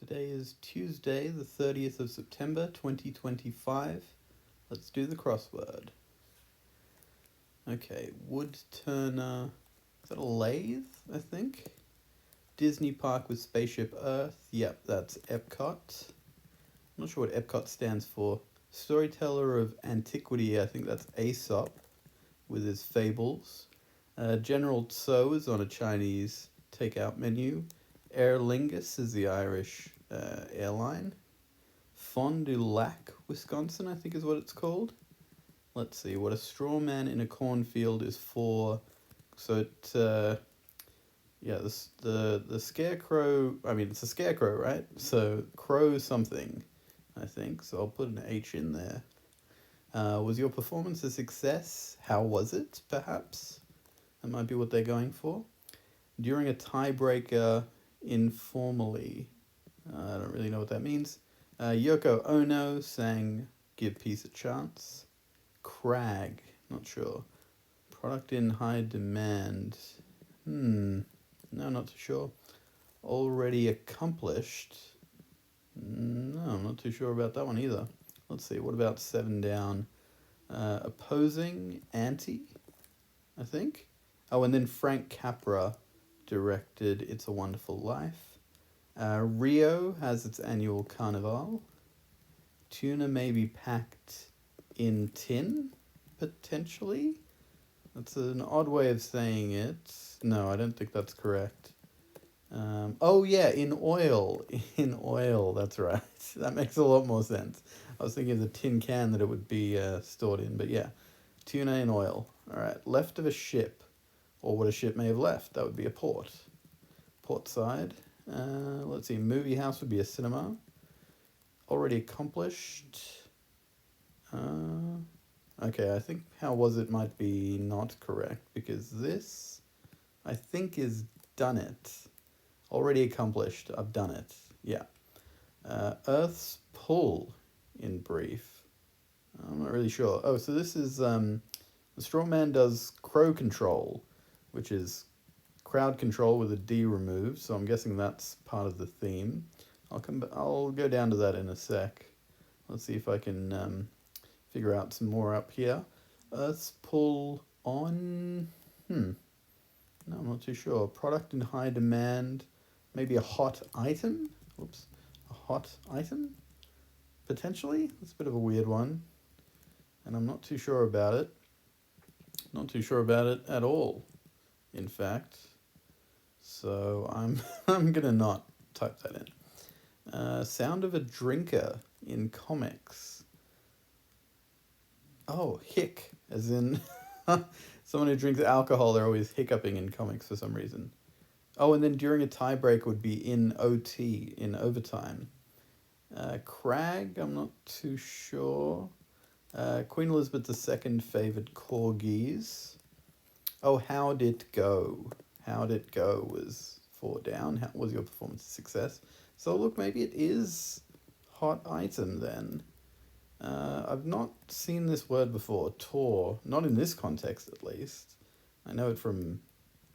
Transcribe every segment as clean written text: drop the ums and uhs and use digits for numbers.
Today is Tuesday, the 30th of September, 2025. Let's do the crossword. Okay, wood turner. Is that a lathe, I think? Disney Park with Spaceship Earth. Yep, that's Epcot. I'm not sure what Epcot stands for. Storyteller of Antiquity, I think that's Aesop with his fables. General Tso is on a Chinese takeout menu. Aer Lingus is the Irish airline. Fond du Lac, Wisconsin, I think is what it's called. Let's see, what a straw man in a cornfield is for. So it, the scarecrow, I mean, it's a scarecrow, right? So crow something, I think. So I'll put an H in there. Was your performance a success? How was it, perhaps? That might be what they're going for. During a tiebreaker, informally. I don't really know what that means. Yoko Ono sang Give Peace a Chance. Crag, not sure. Product in high demand. No, not too sure. Already accomplished. No, I'm not too sure about that one either. Let's see, what about 7 down? Opposing anti, I think. Oh, and then Frank Capra directed It's a Wonderful Life. Rio has its annual carnival. Tuna may be packed in tin, potentially. That's an odd way of saying it. No, I don't think that's correct. Oh yeah, in oil. In oil, that's right. That makes a lot more sense. I was thinking of the tin can that it would be stored in, but yeah. Tuna in oil. Alright, left of a ship, or what a ship may have left. That would be a port. Port side. Let's see, movie house would be a cinema. Already accomplished. Okay, I think how was it might be not correct, because this, I think, is done it. Already accomplished, I've done it, yeah. Earth's pull, in brief. I'm not really sure. Oh, so this is, the straw man does crow control, which is crowd control with a D removed, so I'm guessing that's part of the theme. I'll go down to that in a sec. Let's see if I can figure out some more up here. Earth's pull on... No, I'm not too sure. Product in high demand. Maybe a hot item? Whoops. A hot item? Potentially? That's a bit of a weird one. And I'm not too sure about it. Not too sure about it at all, in fact. So I'm gonna not type that in. Sound of a drinker in comics. Oh, hic, as in someone who drinks alcohol, they're always hiccuping in comics for some reason. Oh, and then during a tiebreak would be in OT, in overtime. Crag, I'm not too sure. Queen Elizabeth II favoured corgis. Oh, how'd it go? How'd it go was 4 down. How was your performance a success? So look, maybe it is hot item then. I've not seen this word before, tour. Not in this context, at least. I know it from,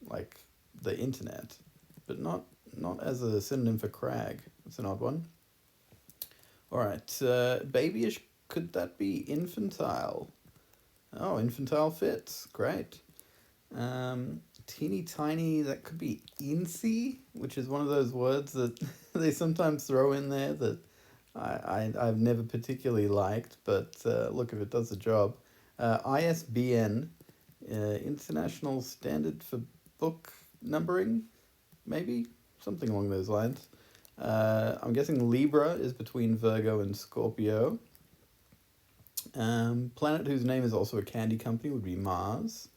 like, the internet, but not as a synonym for crag. That's an odd one. All right, babyish, could that be infantile? Oh, infantile fits. Great. Teeny tiny, that could be incy, which is one of those words that they sometimes throw in there that I've never particularly liked, but look, if it does the job. ISBN, International Standard for Book Numbering, maybe? Something along those lines. I'm guessing Libra is between Virgo and Scorpio. Planet whose name is also a candy company would be Mars,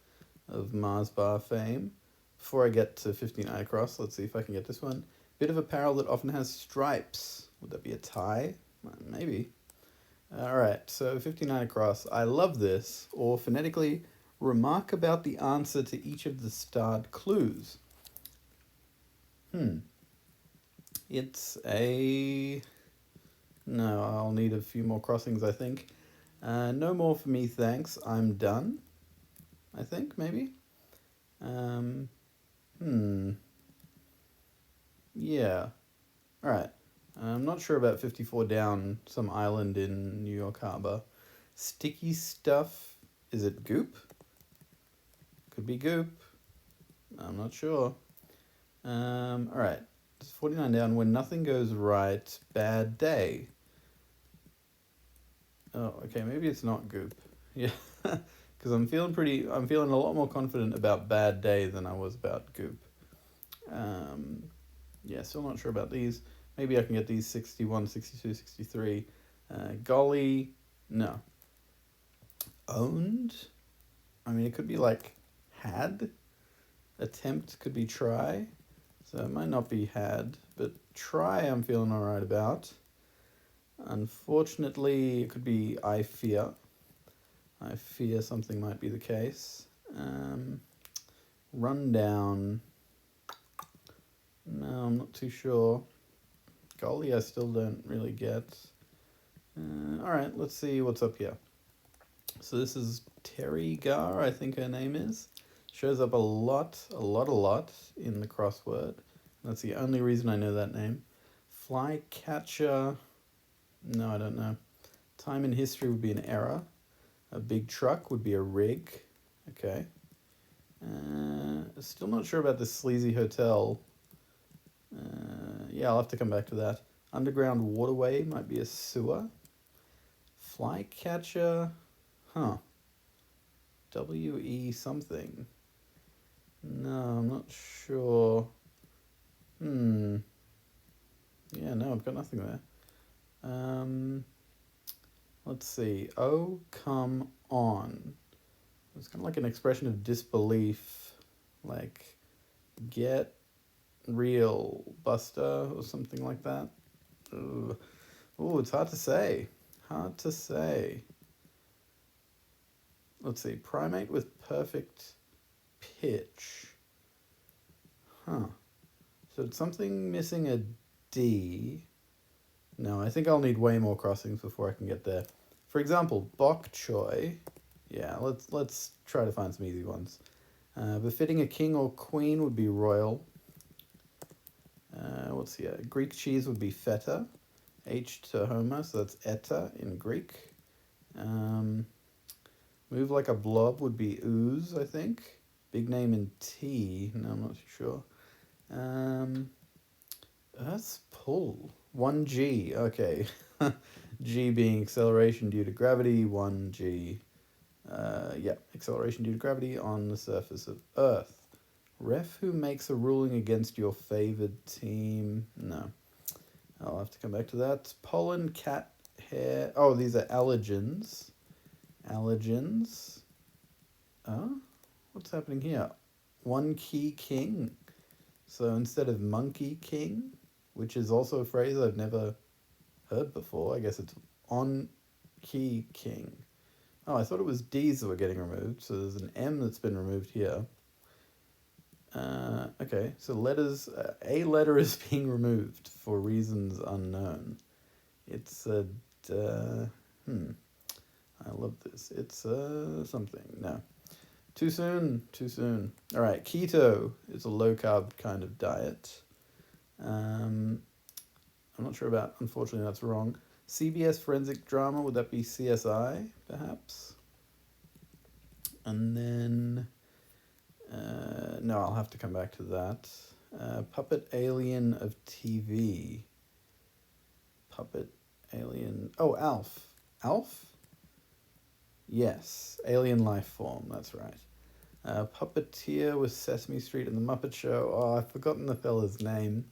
of Mars bar fame. Before I get to 59 across, let's see if I can get this one. Bit of apparel that often has stripes. Would that be a tie? Maybe. Alright, so 59 across. I love this, or phonetically, remark about the answer to each of the starred clues. It's a... No, I'll need a few more crossings, I think. No more for me, thanks. I'm done. I think, maybe. Yeah. Alright. I'm not sure about 54 Down, some island in New York Harbor. Sticky stuff. Is it goop? Could be goop. I'm not sure. Alright. 49 Down. When nothing goes right, bad day. Oh, okay, maybe it's not goop. Yeah. Because I'm feeling a lot more confident about bad day than I was about goop. Yeah, still not sure about these. Maybe I can get these 61, 62, 63. Golly, no. Owned? I mean, it could be like had. Attempt could be try. So it might not be had, but try I'm feeling alright about. Unfortunately, it could be I fear. I fear something might be the case. Rundown. No, I'm not too sure. Golly, I still don't really get. Alright, let's see what's up here. So this is Terry Gar, I think her name is. Shows up a lot in the crossword. That's the only reason I know that name. Flycatcher. No, I don't know. Time in history would be an error. A big truck would be a rig. Okay. Still not sure about this sleazy hotel. Yeah, I'll have to come back to that. Underground waterway might be a sewer. Flycatcher. Huh. W-E something. No, I'm not sure. Yeah, no, I've got nothing there. Let's see. Oh, come on. It's kind of like an expression of disbelief. Like, get real, Buster, or something like that. Ooh, it's hard to say. Hard to say. Let's see. Primate with perfect pitch. Huh. So it's something missing a D. No, I think I'll need way more crossings before I can get there. For example, bok choy. Yeah, let's try to find some easy ones. Befitting a king or queen would be royal. What's here? Greek cheese would be feta. H to Homer, so that's eta in Greek. Move like a blob would be ooze, I think. Big name in T. No, I'm not too sure. Earth's pull. 1G. Okay. G being acceleration due to gravity. 1G. Yeah, acceleration due to gravity on the surface of Earth. Ref who makes a ruling against your favored team. No. I'll have to come back to that. Pollen, cat, hair. Oh, these are allergens. Allergens. What's happening here? One key king. So instead of monkey king, which is also a phrase I've never heard before, I guess it's on key king. Oh, I thought it was D's that were getting removed, so there's an M that's been removed here. Okay, so letters, a letter is being removed for reasons unknown. It's a, I love this. It's something, no. Too soon. All right, keto is a low-carb kind of diet. I'm not sure about, unfortunately that's wrong. CBS forensic drama, would that be CSI, perhaps? And then, no, I'll have to come back to that. Puppet alien of TV. Puppet alien, oh, Alf. Alf? Yes, alien life form, that's right. Puppeteer with Sesame Street and the Muppet Show. Oh, I've forgotten the fella's name.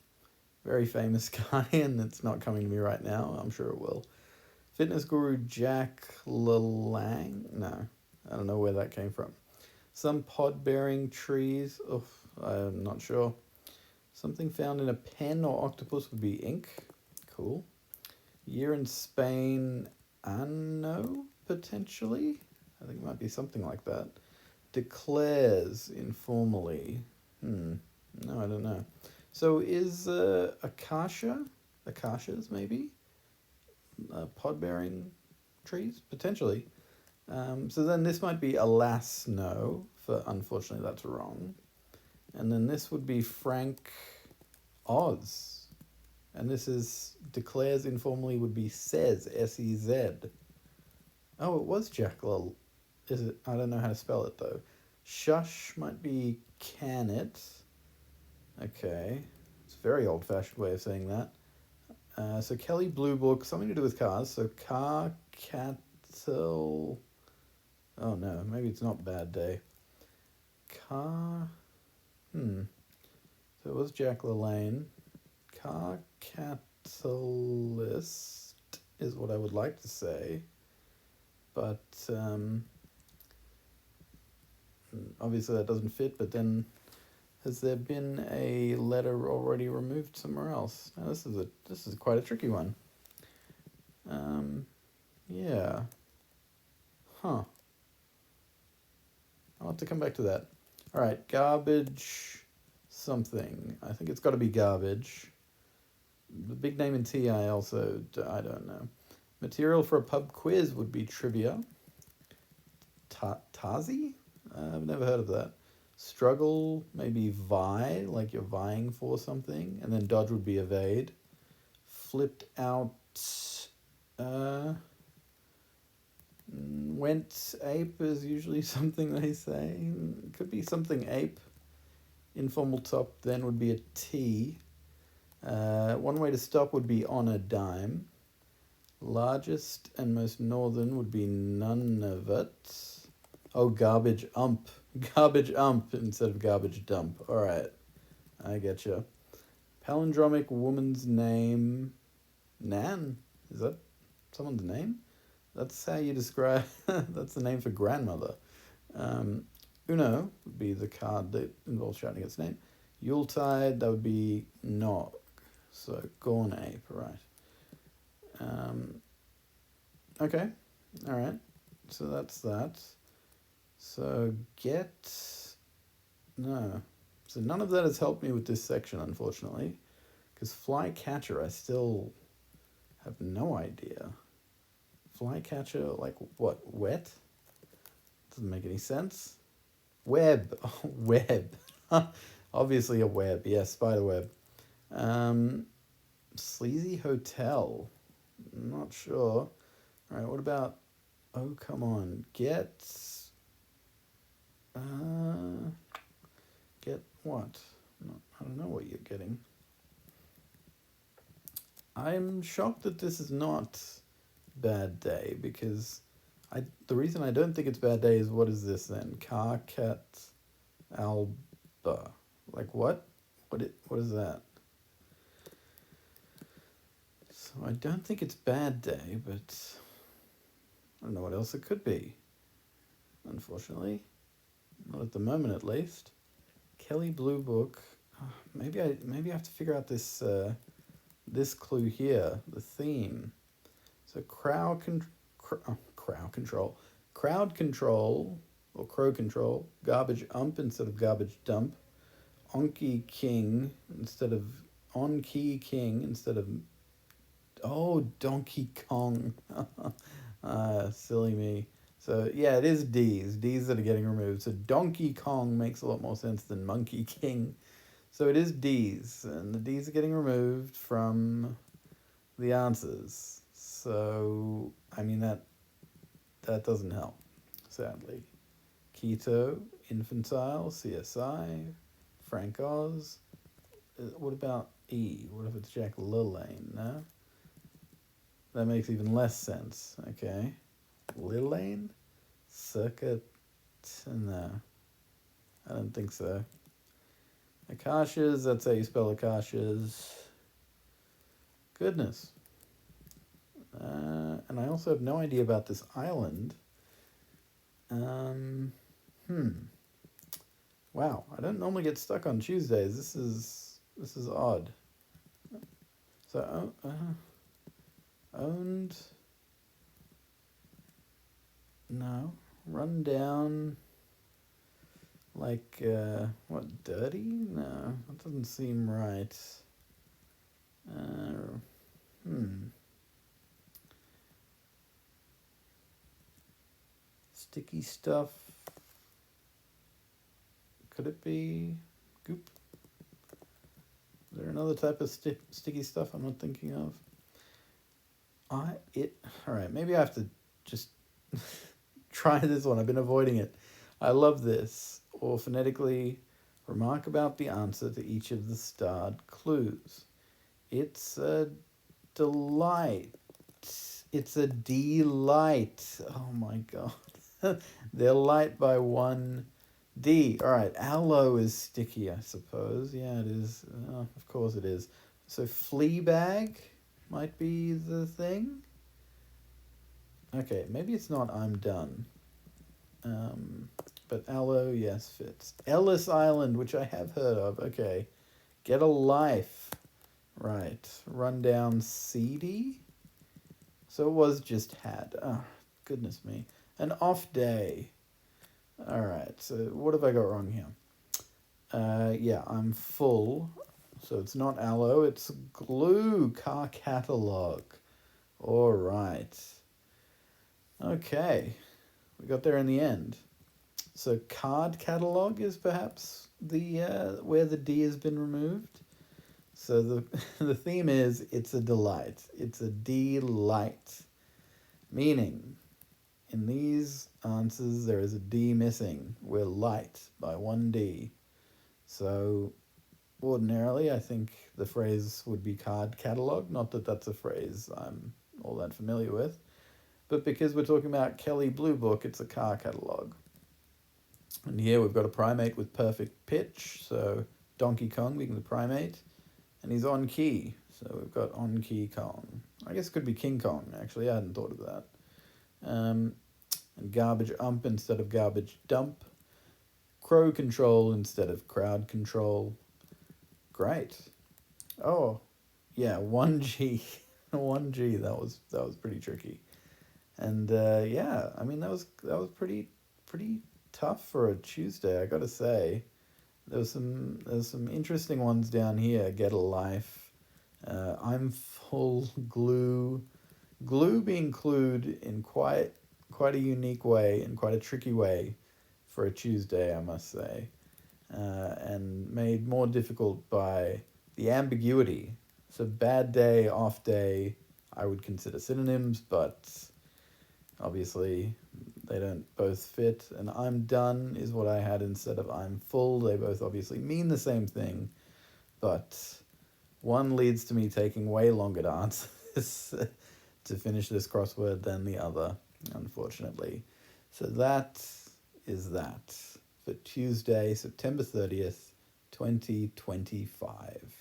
Very famous guy, and it's not coming to me right now. I'm sure it will. Fitness guru Jack LaLange? No, I don't know where that came from. Some pod-bearing trees. Oof, I'm not sure. Something found in a pen or octopus would be ink. Cool. Year in Spain, anno, potentially? I think it might be something like that. Declares informally. No, I don't know. So is acacias maybe? Pod-bearing trees? Potentially. So then this might be alas no, for unfortunately that's wrong. And then this would be Frank Oz. And this is declares informally would be says, S-E-Z. Oh, it was Jackal. Is it? I don't know how to spell it though. Shush might be can it. Okay. It's a very old fashioned way of saying that. So Kelly Blue Book, something to do with cars. So car cattle. Oh no, maybe it's not bad day. Car. So it was Jack LaLanne. Car catalyst is what I would like to say. But obviously that doesn't fit. But then, has there been a letter already removed somewhere else? Now, this is quite a tricky one. Yeah. Huh. I'll have to come back to that. All right, garbage something. I think it's got to be garbage. The big name in TI also, I don't know. Material for a pub quiz would be trivia. Tazi? I've never heard of that. Struggle, maybe vie, like you're vying for something. And then dodge would be evade. Flipped out, went ape is usually something they say. Could be something ape. Informal top then would be a T. One way to stop would be on a dime. Largest and most northern would be Nunavut. Oh, garbage ump. Garbage ump instead of garbage dump. All right, I get you. Palindromic woman's name. Nan? Is that someone's name? That's how you describe... That's the name for grandmother. Uno would be the card that involves shouting its name. Yuletide, that would be Nog. So, Gorn Ape, right. Okay, alright. So that's that. So, get... No. So none of that has helped me with this section, unfortunately. Because flycatcher, I still have no idea. Flycatcher, like what? Wet? Doesn't make any sense. Web. Oh, web. Obviously a web. Yes, spider web. Sleazy hotel. Not sure. All right, what about... Oh, come on. Get what? No, I don't know what you're getting. I'm shocked that this is not bad day, because the reason I don't think it's bad day is, what is this then? Car cat alba. Like what? What is that? So I don't think it's bad day, but I don't know what else it could be. Unfortunately. Not at the moment, at least. Kelly Blue Book. Maybe I have to figure out this this clue here, the theme. So crowd control, or crow control. Garbage ump instead of garbage dump. On-key king instead of Donkey Kong. Silly me. So yeah, it is D's that are getting removed. So Donkey Kong makes a lot more sense than Monkey King. So it is D's, and the D's are getting removed from the answers. So I mean that doesn't help, sadly. Keto, infantile, CSI, Frank Oz. What about E? What if it's Jack LaLanne? No? That makes even less sense. Okay. LaLanne? Circuit? No. I don't think so. Akashas, that's how you spell Akashas. Goodness. And I also have no idea about this island. Wow, I don't normally get stuck on Tuesdays. This is odd. So, owned. No. Run down. Like, what, dirty? No, that doesn't seem right. Sticky stuff. Could it be goop? there another type of sticky stuff I'm not thinking of? All right, maybe I have to just try this one. I've been avoiding it. I love this. Or phonetically, remark about the answer to each of the starred clues. It's a delight. It's a delight. Oh my god. They're light by one D. All right, aloe is sticky, I suppose. Yeah, it is. Of course it is. So Fleabag might be the thing. Okay, maybe it's not I'm done. But aloe, yes, fits. Ellis Island, which I have heard of. Okay. Get a life. Right. Rundown seedy. So it was just had. Oh, goodness me. An off day. All right. So what have I got wrong here? Yeah, I'm full. So it's not aloe, it's glue. Car catalog. All right. Okay. We got there in the end. So card catalog is perhaps the where the D has been removed. So the the theme is it's a delight. It's a delight. Meaning, in these answers there is a D missing. We're light by one D. So ordinarily I think the phrase would be card catalog. Not that that's a phrase I'm all that familiar with. But because we're talking about Kelly Blue Book, it's a car catalog. And here we've got a primate with perfect pitch. So Donkey Kong being the primate. And he's on key. So we've got on key Kong. I guess it could be King Kong, actually. I hadn't thought of that. And garbage ump instead of garbage dump. Crow control instead of crowd control. Great. Oh, yeah, 1G. 1G, that was pretty tricky. And yeah, I mean that was pretty tough for a Tuesday, I gotta say. There's some interesting ones down here. Get a life. I'm full. Glue. Glue being clued in quite a unique way and quite a tricky way for a Tuesday, I must say, and made more difficult by the ambiguity. So bad day, off day, I would consider synonyms, but obviously they don't both fit. And I'm done is what I had instead of I'm full. They both obviously mean the same thing, but one leads to me taking way longer to answer this, to finish this crossword than the other, unfortunately. So that is that for Tuesday, September 30th, 2025.